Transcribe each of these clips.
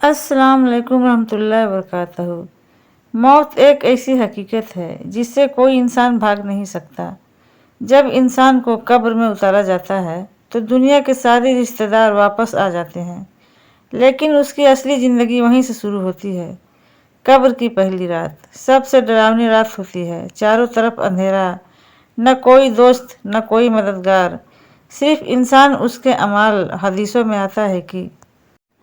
अस्सलाम वालेकुम रहमतुल्लाहि वबरकातुहू। मौत एक ऐसी हकीकत है जिससे कोई इंसान भाग नहीं सकता। जब इंसान को कब्र में उतारा जाता है तो दुनिया के सारे रिश्तेदार वापस आ जाते हैं, लेकिन उसकी असली ज़िंदगी वहीं से शुरू होती है। कब्र की पहली रात सबसे डरावनी रात होती है। चारों तरफ अंधेरा, न कोई दोस्त न कोई मददगार, सिर्फ इंसान उसके अमाल। हदीसों में आता है कि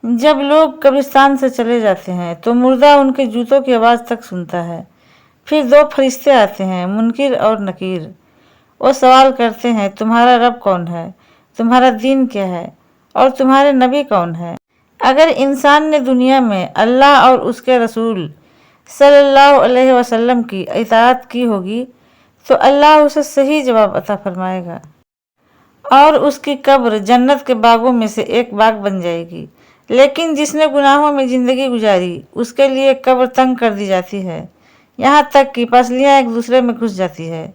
जब लोग कब्रिस्तान से चले जाते हैं तो मुर्दा उनके जूतों की आवाज़ तक सुनता है। फिर दो फरिश्ते आते हैं, मुनकिर और नकीर। वो सवाल करते हैं, तुम्हारा रब कौन है, तुम्हारा दीन क्या है और तुम्हारे नबी कौन है। अगर इंसान ने दुनिया में अल्लाह और उसके रसूल सल्लल्लाहु अलैहि वसल्लम की इताअत की होगी तो अल्लाह उसे सही जवाब अता फरमाएगा और उसकी कब्र जन्नत के बागों में से एक बाग बन जाएगी। लेकिन जिसने गुनाहों में ज़िंदगी गुजारी उसके लिए कब्र तंग कर दी जाती है, यहाँ तक कि पसलियाँ एक दूसरे में घुस जाती है।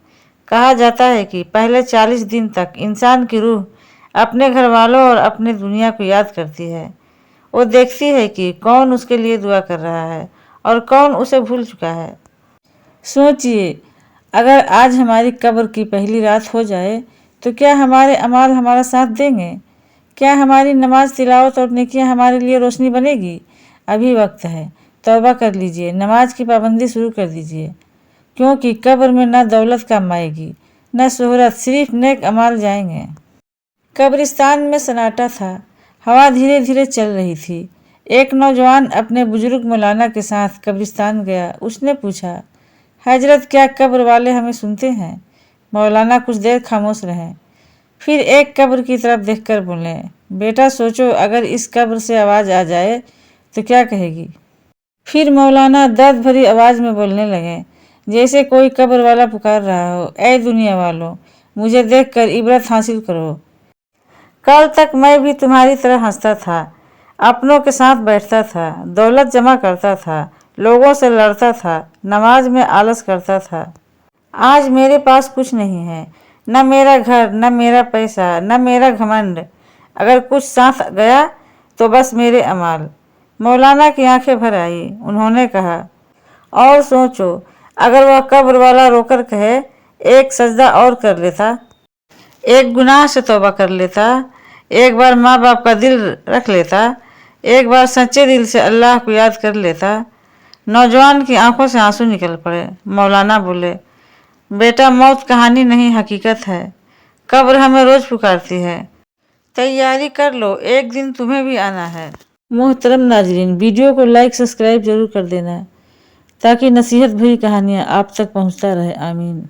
कहा जाता है कि पहले 40 दिन तक इंसान की रूह अपने घर वालों और अपने दुनिया को याद करती है। वो देखती है कि कौन उसके लिए दुआ कर रहा है और कौन उसे भूल चुका है। सोचिए, अगर आज हमारी कब्र की पहली रात हो जाए तो क्या हमारे अमाल हमारा साथ देंगे? क्या हमारी नमाज, तिलावत और नेकियां हमारे लिए रोशनी बनेगी? अभी वक्त है, तौबा कर लीजिए, नमाज की पाबंदी शुरू कर दीजिए, क्योंकि कब्र में न दौलत काम आएगी न शोहरत, सिर्फ नेक अमाल जाएंगे। कब्रिस्तान में सन्नाटा था, हवा धीरे धीरे चल रही थी। एक नौजवान अपने बुजुर्ग मौलाना के साथ कब्रिस्तान गया। उसने पूछा, हजरत, क्या कब्र वाले हमें सुनते हैं? मौलाना कुछ देर खामोश रहे, फिर एक कब्र की तरफ देखकर बोले, बेटा सोचो, अगर इस कब्र से आवाज़ आ जाए तो क्या कहेगी? फिर मौलाना दर्द भरी आवाज़ में बोलने लगे, जैसे कोई कब्र वाला पुकार रहा हो, ऐ दुनिया वालों, मुझे देखकर इबरत हासिल करो। कल तक मैं भी तुम्हारी तरह हंसता था, अपनों के साथ बैठता था, दौलत जमा करता था, लोगों से लड़ता था, नमाज में आलस करता था। आज मेरे पास कुछ नहीं है, न मेरा घर, न मेरा पैसा, न मेरा घमंड। अगर कुछ साथ गया तो बस मेरे अमाल। मौलाना की आंखें भर आई। उन्होंने कहा, और सोचो, अगर वह कब्र वाला रोकर कहे, एक सजदा और कर लेता, एक गुनाह से तौबा कर लेता, एक बार माँ बाप का दिल रख लेता, एक बार सच्चे दिल से अल्लाह को याद कर लेता। नौजवान की आंखों से आंसू निकल पड़े। मौलाना बोले, बेटा, मौत कहानी नहीं, हकीकत है। कब्र हमें रोज़ पुकारती है, तैयारी कर लो, एक दिन तुम्हें भी आना है। मोहतरम नाजरीन, वीडियो को लाइक सब्सक्राइब जरूर कर देना ताकि नसीहत भरी कहानियाँ आप तक पहुँचता रहे। आमीन।